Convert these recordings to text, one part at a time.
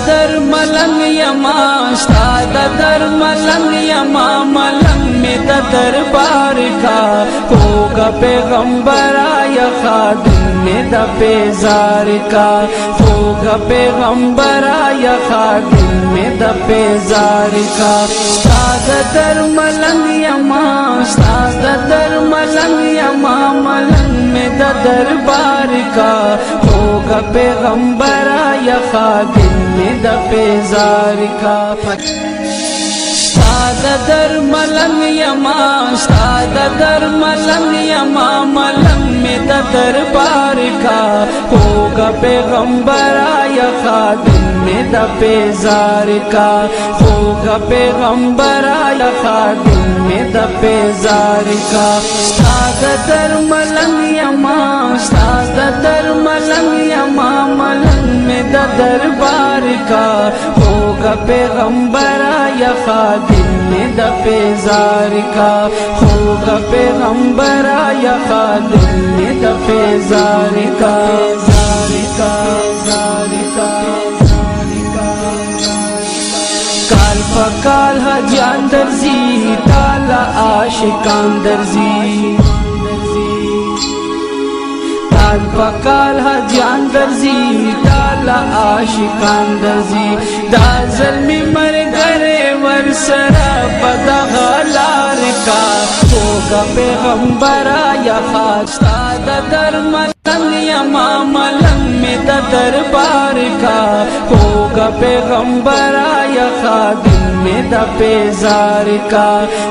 در ملنگ یما استاد در ملنگ یما ملنگ میں دربار کا ہوگا پیغمبر آیا خادم میں پیزار کا ہوگا پیغمبر آیا خادم میں پیزار کا استاد در ملنگ یما استاد در ملنگ یما ملنگ میں دربار کا ہوگا پیغمبر آیا خادم میں پیزار کا استاد در ملنگ یما استاد در ملنگ یما ملنگ میں دربار کا ہوگا پیغمبر آیا خادم میں پیزار کا ہوگا پیغمبر آیا خادم میں پیزار کا استاد در ملنگ یما استاد در ملنگ یما ملنگ میں دربار کا ہوگا پیغمبر آیا خادم میں پیزار کا ہوگا پیغمبر آیا خادم میں پیزار کا کال پکال حجان درزی تالا عاشقان درزی کال پکال حجان درزی تالا عاشقان درزی دا ظلمی مر گرے ورسرا بدا غلار کا ہوگا پیغمبر آیا خاستاد در ملنگ یما ملنگ میں دربار کا ہوگا پیغمبر آیا خادم میں پیزار کا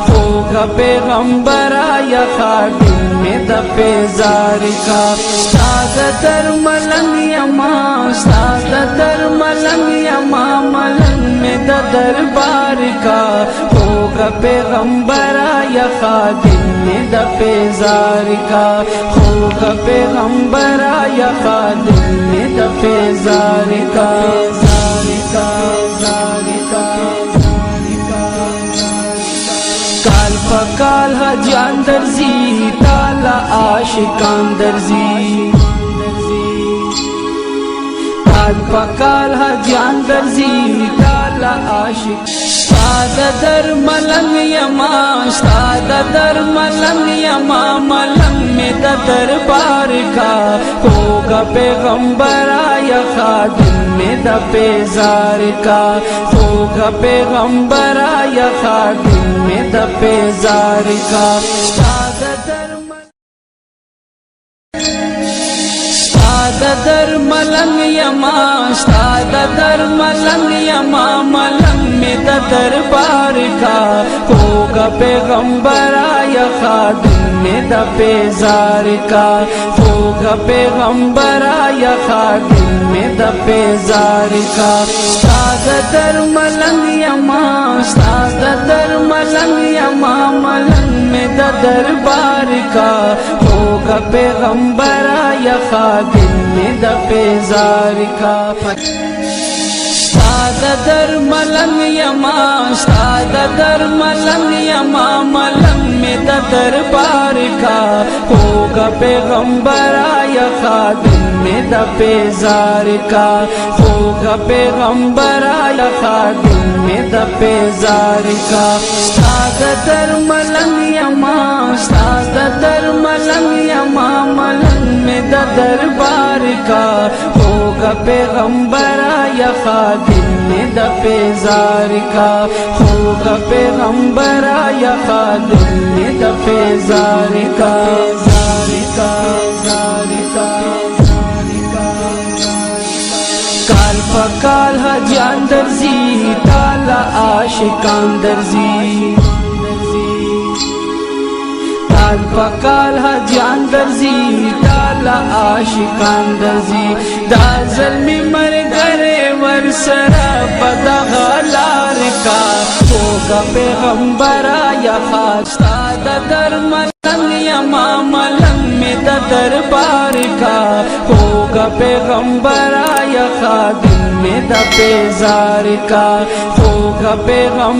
ہوگا پیغمبر آیا خادم میں پیزار کا استاد در ملنگ یما استاد در ملنگ یما ملنگ میں دربار کا ہوگا پیغمبر آیا خادم میں پیزار کا ہوگا پیغمبر آیا خادم میں پیزار کا کال پکال حجان درزی تالا عاشقان درزی کال پکال حجان درزی تالا عاشق استاد در ملنگ یما استاد در ملنگ یما ملنگ میں دربار کا ہوگا پیغمبر آیا خادم میں پیزار کا ہوگا پیغمبر آیا خادم میں پیزار کا استاد در ملنگ یما استاد در ملنگ یما ملنگ میں دربار کا ہوگا پیغمبر آیا خادم میں پیزار کا ہوگا پیغمبر آیا خادم میں پیزار کا استاد در ملنگ یما استاد در ملنگ یما ملنگ میں دربار کا ہوگا پیغمبر آیا خادم میں پیزار کا استاد در ملنگ یما استاد در ملنگ یما ملنگ میں دربار کا ہوگا پیغمبر آیا خادم میں پیزار کا ہوگا پیغمبر آیا خادم میں پیزار کا استاد در ملنگ یما استاد در ملنگ یما ملنگ میں دربار کا ہوگا پیغمبر آیا خادم میں پیزار کا ہوگا پیغمبر آیا خادم میں پیزار کا کال پکال حجان درزی تالا عاشقان درزی کال پکال حجان درزی تالا عاشقان درزی دا ظلمی مر گرے ورسرا بدا غلار کا ہوگا پیغمبر آیا خاستاد در ملنگ یما ملنگ میں دربار کا ہوگا پیغمبر آیا خادم میں پیزار کا ہوگا پیغمبر